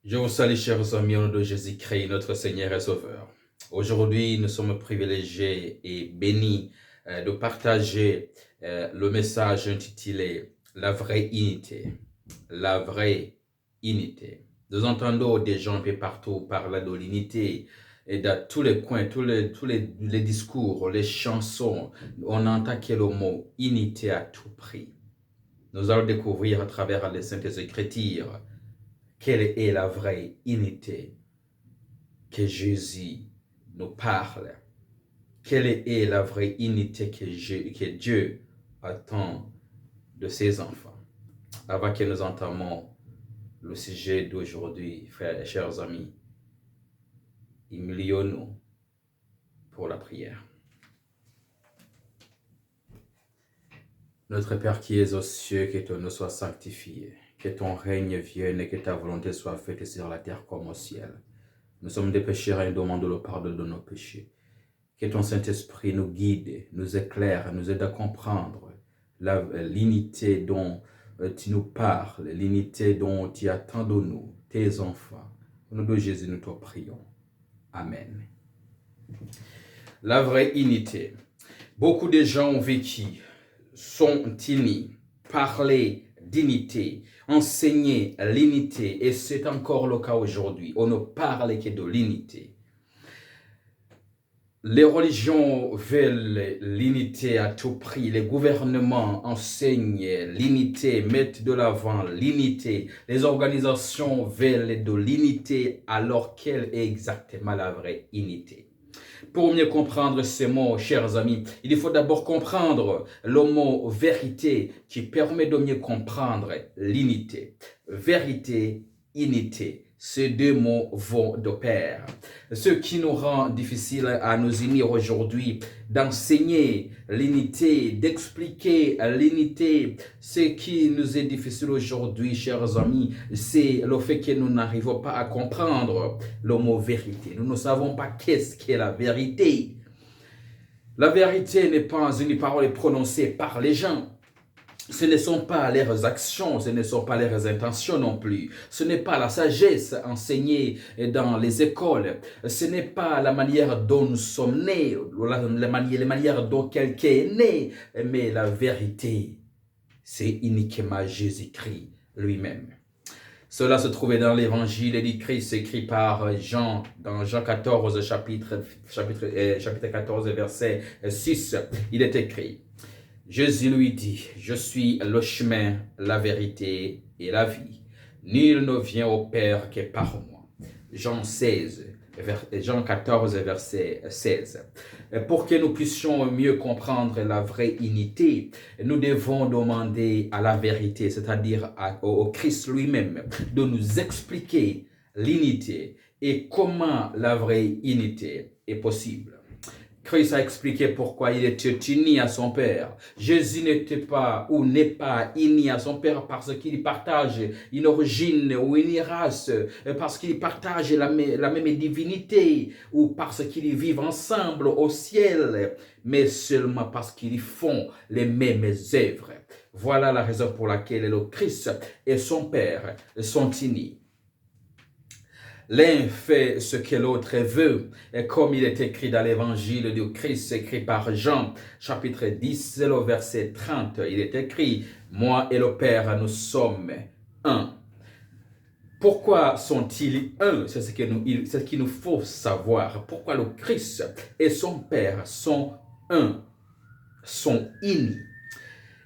Je vous salue, chers amis, au nom de Jésus-Christ, notre Seigneur et Sauveur. Aujourd'hui, nous sommes privilégiés et bénis de partager le message intitulé La vraie unité. La vraie unité. Nous entendons des gens un peu partout parler de l'unité et dans tous les coins, tous les discours, les chansons, on entend que le mot unité à tout prix. Nous allons découvrir à travers les Saintes Écritures quelle est la vraie unité que Jésus nous parle. Quelle est la vraie unité que Dieu attend de ses enfants. Avant que nous entamions le sujet d'aujourd'hui, frères et chers amis, humilions-nous pour la prière. Notre Père qui es aux cieux, que ton nom soit sanctifié, que ton règne vienne et que ta volonté soit faite sur la terre comme au ciel. Nous sommes des pécheurs et nous demandons le pardon de nos péchés. Que ton Saint-Esprit nous guide, nous éclaire, nous aide à comprendre l'unité dont tu nous parles, l'unité dont tu attends de nous, tes enfants. Au nom de Jésus, nous te prions. Amen. La vraie unité. Beaucoup de gens ont vécu, sont unis, parler d'unité, enseigner l'unité, et c'est encore le cas aujourd'hui. On ne parle que de l'unité. Les religions veulent l'unité à tout prix. Les gouvernements enseignent l'unité, mettent de l'avant l'unité. Les organisations veulent de l'unité, alors quelle est exactement la vraie unité? Pour mieux comprendre ces mots, chers amis, il faut d'abord comprendre le mot vérité qui permet de mieux comprendre l'unité. Vérité, unité. Ces deux mots vont de pair. Ce qui nous rend difficile à nous unir aujourd'hui, d'enseigner l'unité, d'expliquer l'unité, ce qui nous est difficile aujourd'hui, chers amis, c'est le fait que nous n'arrivons pas à comprendre le mot vérité. Nous ne savons pas qu'est-ce qu'est la vérité. La vérité n'est pas une parole prononcée par les gens. Ce ne sont pas leurs actions, ce ne sont pas leurs intentions non plus. Ce n'est pas la sagesse enseignée dans les écoles. Ce n'est pas la manière dont nous sommes nés, les manières dont quelqu'un est né. Mais la vérité, c'est uniquement Jésus-Christ lui-même. Cela se trouvait dans l'évangile du Christ écrit par Jean, dans Jean 14, chapitre 14, verset 6. Il est écrit: Jésus lui dit, je suis le chemin, la vérité et la vie. Nul ne vient au Père que par moi. Jean 14, verset 16. Pour que nous puissions mieux comprendre la vraie unité, nous devons demander à la vérité, c'est-à-dire au Christ lui-même, de nous expliquer l'unité et comment la vraie unité est possible. Christ a expliqué pourquoi il était uni à son Père. Jésus n'était pas ou n'est pas uni à son Père parce qu'il partage une origine ou une race, parce qu'ils partagent la même divinité ou parce qu'ils vivent ensemble au ciel, mais seulement parce qu'ils font les mêmes œuvres. Voilà la raison pour laquelle le Christ et son Père sont unis. L'un fait ce que l'autre veut, et comme il est écrit dans l'évangile du Christ, écrit par Jean, chapitre 10, le verset 30, il est écrit, moi et le Père, nous sommes un. Pourquoi sont-ils un? C'est ce qu'il nous faut savoir. Pourquoi le Christ et son Père sont un, sont unis?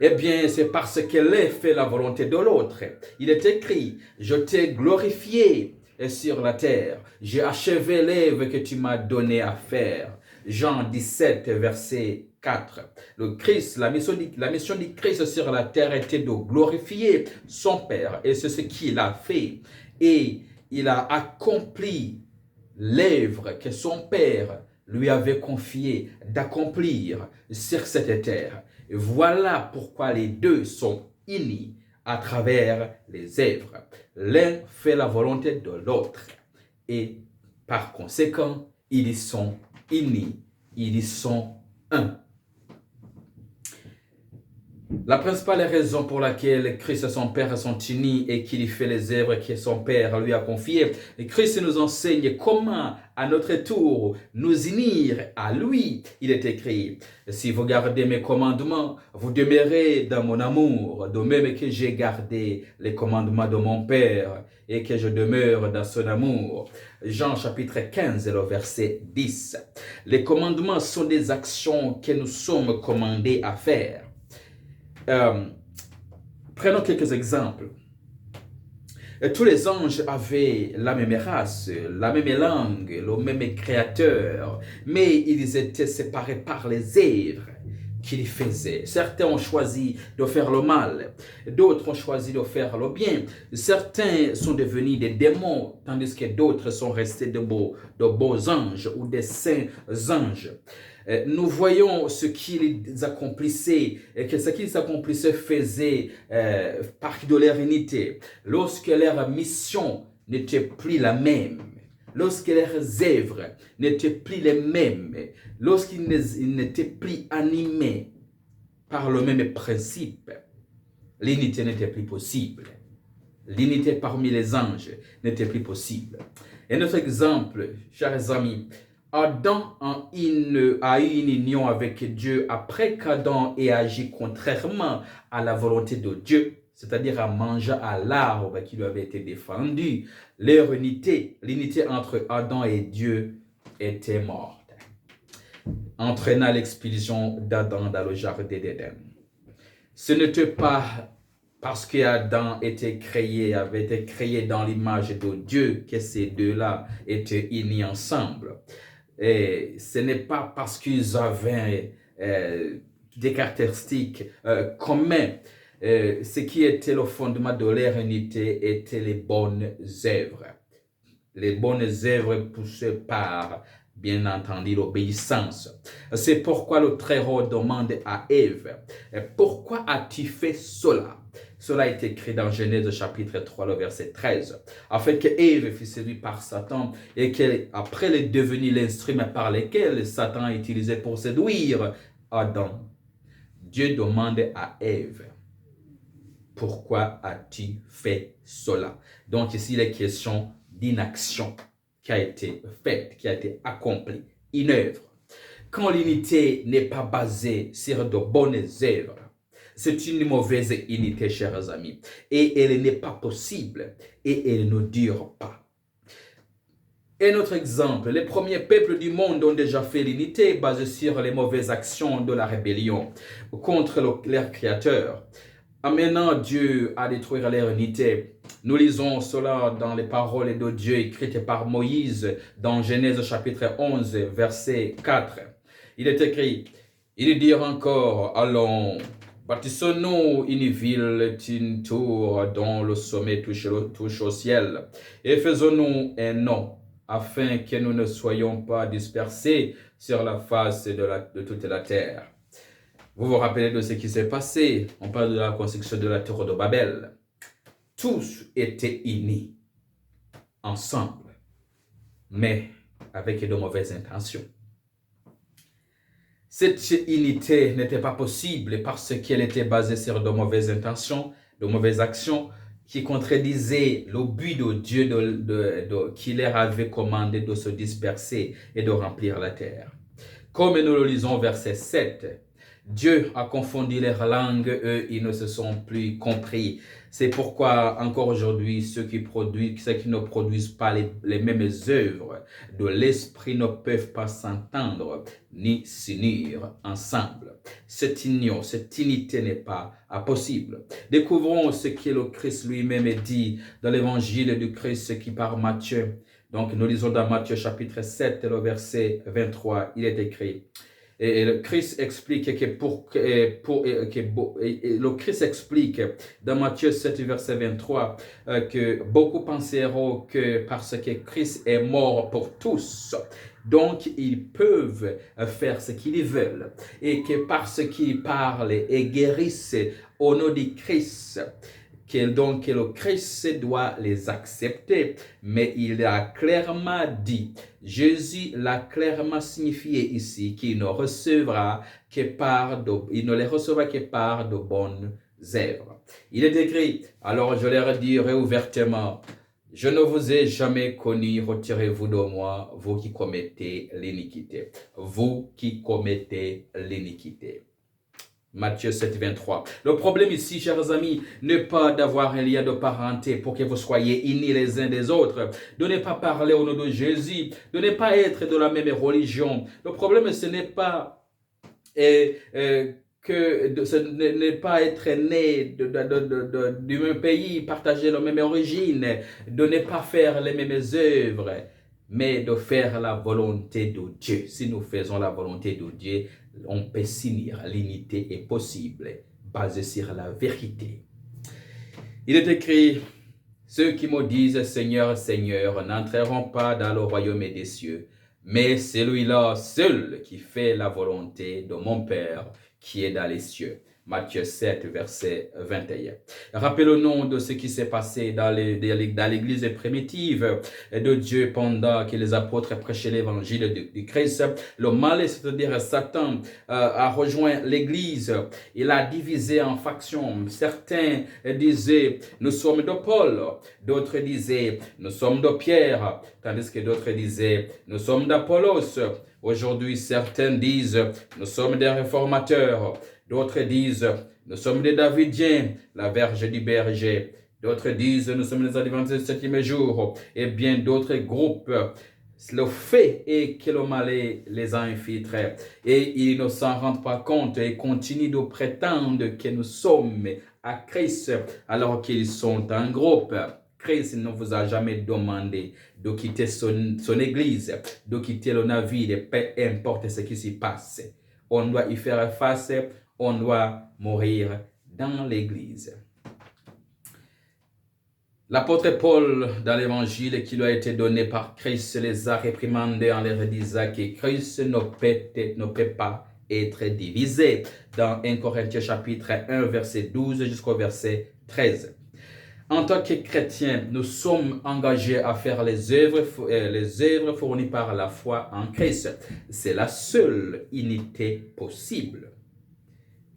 Eh bien, c'est parce que l'un fait la volonté de l'autre. Il est écrit, je t'ai glorifié sur la terre. J'ai achevé l'œuvre que tu m'as donné à faire. Jean 17, verset 4. Le Christ, la mission du Christ sur la terre était de glorifier son Père. Et c'est ce qu'il a fait. Et il a accompli l'œuvre que son Père lui avait confié d'accomplir sur cette terre. Et voilà pourquoi les deux sont unis à travers les œuvres. L'un fait la volonté de l'autre. Et par conséquent, ils sont unis. Ils sont un. La principale raison pour laquelle Christ et son Père sont unis et qu'il fait les œuvres que son Père lui a confiées, Christ nous enseigne comment, à notre tour, nous unir à lui. Il est écrit, si vous gardez mes commandements, vous demeurez dans mon amour, de même que j'ai gardé les commandements de mon Père et que je demeure dans son amour. Jean chapitre 15, le verset 10. Les commandements sont des actions que nous sommes commandés à faire. Prenons quelques exemples. Tous les anges avaient la même race, la même langue, le même créateur, mais ils étaient séparés par les œuvres qu'ils faisaient. Certains ont choisi de faire le mal, d'autres ont choisi de faire le bien. Certains sont devenus des démons, tandis que d'autres sont restés de beaux anges ou des saints anges. Nous voyons ce qu'ils accomplissaient et que ce qu'ils accomplissaient faisait partie de leur unité. Lorsque leur mission n'était plus la même, lorsque leurs œuvres n'étaient plus les mêmes, lorsqu'ils n'étaient plus animés par le même principe, l'unité n'était plus possible. L'unité parmi les anges n'était plus possible. Et notre exemple, chers amis, Adam a eu une union avec Dieu après qu'Adam ait agi contrairement à la volonté de Dieu, c'est-à-dire à manger à l'arbre qui lui avait été défendu. Leur unité, l'unité entre Adam et Dieu était morte, entraînant l'expulsion d'Adam dans le jardin d'Éden. Ce n'était pas parce qu'Adam avait été créé dans l'image de Dieu que ces deux-là étaient unis ensemble. Et ce n'est pas parce qu'ils avaient des caractéristiques communes. Ce qui était le fondement de leur unité étaient les bonnes œuvres. Les bonnes œuvres poussées par, bien entendu, l'obéissance. C'est pourquoi le Très-Haut demande à Ève, pourquoi as-tu fait cela? Cela est écrit dans Genèse chapitre 3, le verset 13. Afin que Ève fût séduite par Satan et qu'après elle est devenue l'instrument par lequel Satan a utilisé pour séduire Adam. Dieu demande à Ève, pourquoi as-tu fait cela? Donc ici, il est question d'une action qui a été faite, qui a été accomplie, une œuvre. Quand l'unité n'est pas basée sur de bonnes œuvres, c'est une mauvaise unité, chers amis. Et elle n'est pas possible. Et elle ne dure pas. Un autre exemple, les premiers peuples du monde ont déjà fait l'unité basée sur les mauvaises actions de la rébellion contre leur créateur. Amenant Dieu à détruire leur unité. Nous lisons cela dans les paroles de Dieu écrites par Moïse dans Genèse chapitre 11, verset 4. Il est écrit, ils dirent encore, allons, bâtissons-nous une ville, une tour dont le sommet touche au ciel, et faisons-nous un nom, afin que nous ne soyons pas dispersés sur la face de toute la terre. Vous vous rappelez de ce qui s'est passé? On parle de la construction de la tour de Babel. Tous étaient unis, ensemble, mais avec de mauvaises intentions. Cette unité n'était pas possible parce qu'elle était basée sur de mauvaises intentions, de mauvaises actions qui contredisaient le but de Dieu qui leur avait commandé de se disperser et de remplir la terre. Comme nous le lisons au verset 7, Dieu a confondu leurs langues, eux, ils ne se sont plus compris. C'est pourquoi, encore aujourd'hui, ceux qui ne produisent pas les mêmes œuvres de l'esprit ne peuvent pas s'entendre ni s'unir ensemble. Cette union, cette unité n'est pas possible. Découvrons ce que le Christ lui-même dit dans l'évangile du Christ qui par Matthieu. Donc, nous lisons dans Matthieu chapitre 7, le verset 23, il est écrit. Et le Christ explique le Christ explique dans Matthieu 7, verset 23, que beaucoup penseront que parce que Christ est mort pour tous, donc ils peuvent faire ce qu'ils veulent. Et que parce qu'ils parlent et guérissent au nom de Christ, que le Christ doit les accepter. Mais il a clairement dit, Jésus l'a clairement signifié ici, qu'il ne recevra que il ne les recevra que par de bonnes œuvres. Il est écrit, alors je leur dirai ouvertement, je ne vous ai jamais connu, retirez-vous de moi, vous qui commettez l'iniquité. Vous qui commettez l'iniquité. Matthieu 7, 23. Le problème ici, chers amis, n'est pas d'avoir un lien de parenté pour que vous soyez unis les uns des autres, de ne pas parler au nom de Jésus, de ne pas être de la même religion. Le problème, ce n'est pas ce n'est pas être né du même pays, partager la même origine, de ne pas faire les mêmes œuvres, mais de faire la volonté de Dieu. Si nous faisons la volonté de Dieu, on peut s'unir. L'unité est possible, basée sur la vérité. Il est écrit, ceux qui me disent Seigneur, Seigneur, n'entreront pas dans le royaume des cieux, mais celui-là seul qui fait la volonté de mon Père qui est dans les cieux. Matthieu 7, verset 21. Rappelons-nous de ce qui s'est passé dans l'église primitive de Dieu pendant que les apôtres prêchaient l'évangile du Christ. Le mal, c'est-à-dire Satan, a rejoint l'église. Il a divisé en factions. Certains disaient, nous sommes de Paul. D'autres disaient, nous sommes de Pierre. Tandis que d'autres disaient, nous sommes d'Apollos. Aujourd'hui, certains disent, nous sommes des réformateurs. D'autres disent, nous sommes des Davidiens, la verge du berger. D'autres disent, nous sommes les adventistes du septième jour. Et bien d'autres groupes. Le fait est que le mal les a infiltrés. Et ils ne s'en rendent pas compte et continuent de prétendre que nous sommes à Christ alors qu'ils sont un groupe. Christ ne vous a jamais demandé de quitter son église, de quitter le navire, peu importe ce qui s'y passe. On doit y faire face, on doit mourir dans l'église. L'apôtre Paul, dans l'évangile qui lui a été donné par Christ, les a réprimandés en leur disant que Christ ne peut pas être divisé. Dans 1 Corinthiens chapitre 1, verset 12 jusqu'au verset 13. En tant que chrétiens, nous sommes engagés à faire les œuvres fournies par la foi en Christ. C'est la seule unité possible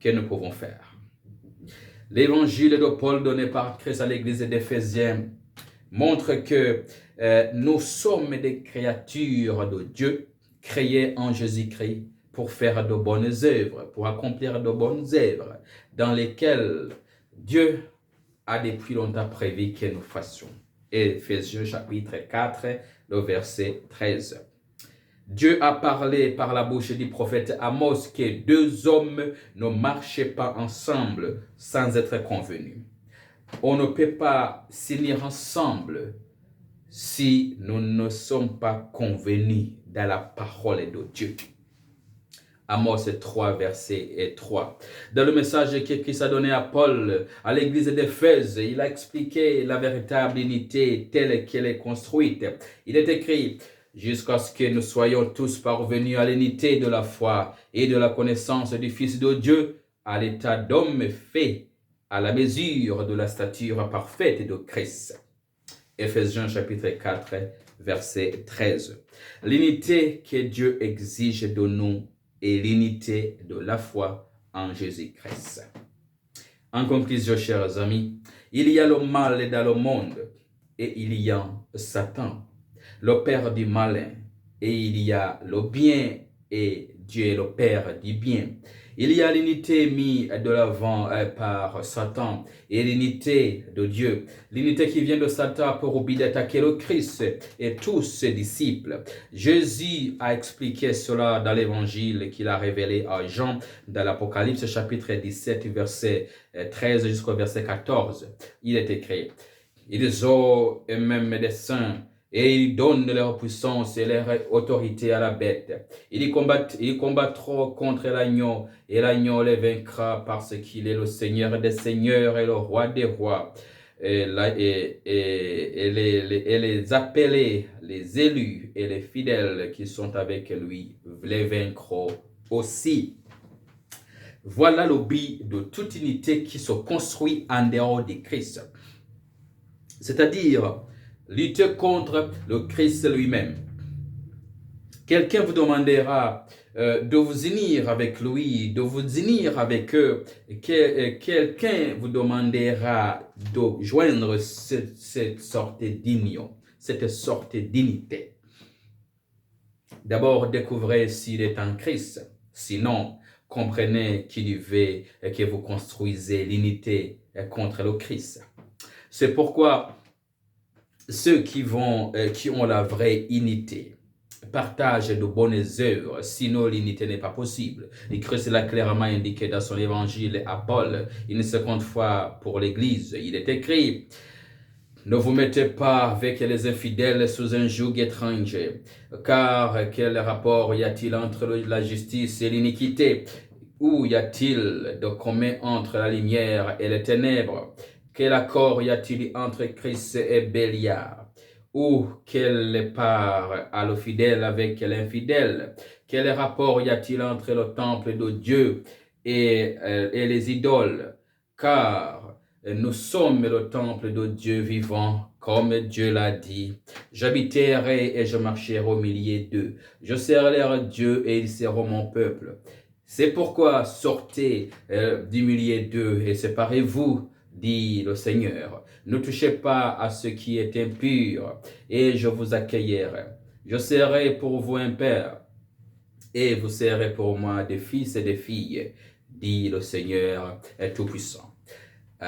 que nous pouvons faire. L'évangile de Paul donné par Christ à l'église d'Éphésiens montre que nous sommes des créatures de Dieu créées en Jésus-Christ pour faire de bonnes œuvres, pour accomplir de bonnes œuvres dans lesquelles Dieu a depuis longtemps prévu que nous fassions. Éphésiens chapitre 4, le verset 13. Dieu a parlé par la bouche du prophète Amos que deux hommes ne marchaient pas ensemble sans être convenus. On ne peut pas s'unir ensemble si nous ne sommes pas convenus dans la parole de Dieu. Amos 3, verset 3. Dans le message que Christ a donné à Paul, à l'église d'Éphèse, il a expliqué la véritable unité telle qu'elle est construite. Il est écrit, jusqu'à ce que nous soyons tous parvenus à l'unité de la foi et de la connaissance du Fils de Dieu, à l'état d'homme fait à la mesure de la stature parfaite de Christ. Éphésiens chapitre 4, verset 13. L'unité que Dieu exige de nous est l'unité de la foi en Jésus-Christ. En conclusion, chers amis, il y a le mal dans le monde et il y a Satan, le père du malin, et il y a le bien et Dieu est le père du bien. Il y a l'unité mise de l'avant par Satan et l'unité de Dieu. L'unité qui vient de Satan pour oublier d'attaquer le Christ et tous ses disciples. Jésus a expliqué cela dans l'évangile qu'il a révélé à Jean dans l'Apocalypse chapitre 17 verset 13 jusqu'au verset 14. Il est écrit, ils ont eux-mêmes des saints et ils donnent leur puissance et leur autorité à la bête. Ils combattront contre l'agneau, et l'agneau les vaincra parce qu'il est le Seigneur des seigneurs et le roi des rois. Et les appelés, les élus et les fidèles qui sont avec lui les vaincront aussi. Voilà le but de toute unité qui se construit en dehors de Christ. C'est-à-dire lutter contre le Christ lui-même. Quelqu'un vous demandera de vous unir avec lui, de vous unir avec eux. Quelqu'un vous demandera de joindre cette sorte d'union, cette sorte d'unité. D'abord, découvrez s'il est en Christ. Sinon, comprenez qu'il veut que vous construisez l'unité contre le Christ. C'est pourquoi ceux qui ont la vraie unité partagent de bonnes œuvres, sinon l'unité n'est pas possible. Et Christ l'a clairement indiqué dans son évangile à Paul, une seconde fois pour l'Église. Il est écrit: ne vous mettez pas avec les infidèles sous un joug étranger, car quel rapport y a-t-il entre la justice et l'iniquité? Où y a-t-il de commun entre la lumière et les ténèbres? Quel accord y a-t-il entre Christ et Béliar? Ou quelle part a le fidèle avec l'infidèle? Quel rapport y a-t-il entre le temple de Dieu et les idoles? Car nous sommes le temple de Dieu vivant, comme Dieu l'a dit. J'habiterai et je marcherai au milieu d'eux. Je serai leur Dieu et ils seront mon peuple. C'est pourquoi sortez du milieu d'eux et séparez-vous, dit le Seigneur. Ne touchez pas à ce qui est impur et je vous accueillerai. Je serai pour vous un père et vous serez pour moi des fils et des filles, dit le Seigneur Tout-Puissant.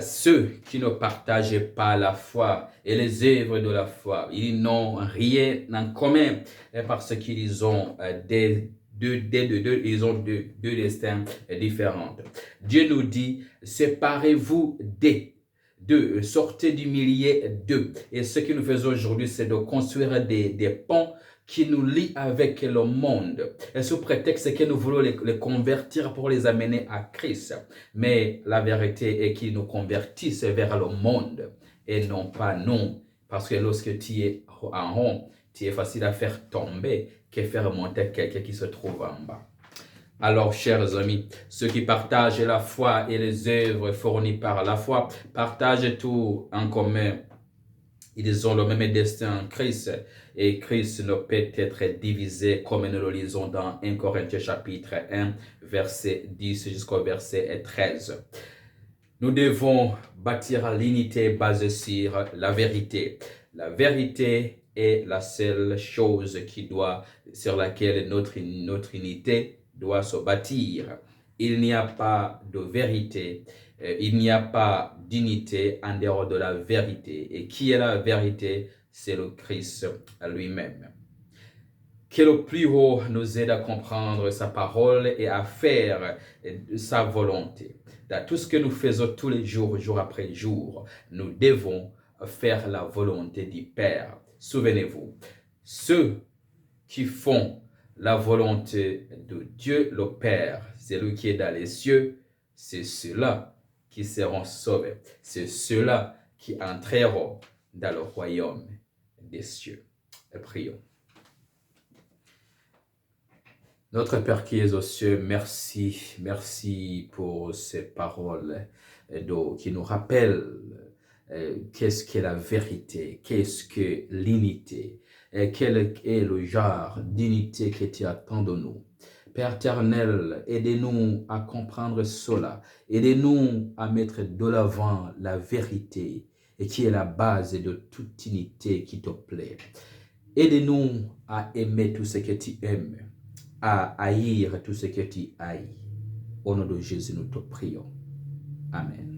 Ceux qui ne partagent pas la foi et les œuvres de la foi, ils n'ont rien en commun parce qu'ils ont deux destins différents. Dieu nous dit: séparez-vous d'eux, sortez du milieu d'eux. Et ce que nous faisons aujourd'hui, c'est de construire des ponts qui nous lient avec le monde. Et sous prétexte que nous voulons les convertir pour les amener à Christ. Mais la vérité est qu'ils nous convertissent vers le monde et non pas nous. Parce que lorsque tu es en haut, tu es facile à faire tomber que faire monter quelqu'un qui se trouve en bas. Alors, chers amis, ceux qui partagent la foi et les œuvres fournies par la foi partagent tout en commun. Ils ont le même destin en Christ et Christ ne peut être divisé comme nous le lisons dans 1 Corinthiens chapitre 1, verset 10 jusqu'au verset 13. Nous devons bâtir l'unité basée sur la vérité. La vérité est la seule chose sur laquelle notre unité doit se bâtir. Il n'y a pas de vérité, il n'y a pas d'unité en dehors de la vérité. Et qui est la vérité? C'est le Christ lui-même. Que le plus haut nous aide à comprendre sa parole et à faire sa volonté. Dans tout ce que nous faisons tous les jours, jour après jour, nous devons faire la volonté du Père. Souvenez-vous, ceux qui font la volonté de Dieu le Père, celui qui est dans les cieux, c'est ceux-là qui seront sauvés. C'est ceux-là qui entreront dans le royaume des cieux. Prions. Notre Père qui es aux cieux, merci pour ces paroles qui nous rappellent qu'est-ce qu'est la vérité, qu'est-ce que l'unité, quel est le genre d'unité que tu attends de nous. Père éternel, aidez-nous à comprendre cela, aidez-nous à mettre de l'avant la vérité et qui est la base de toute unité qui te plaît. Aidez-nous à aimer tout ce que tu aimes, à haïr tout ce que tu haïs. Au nom de Jésus, nous te prions. Amen.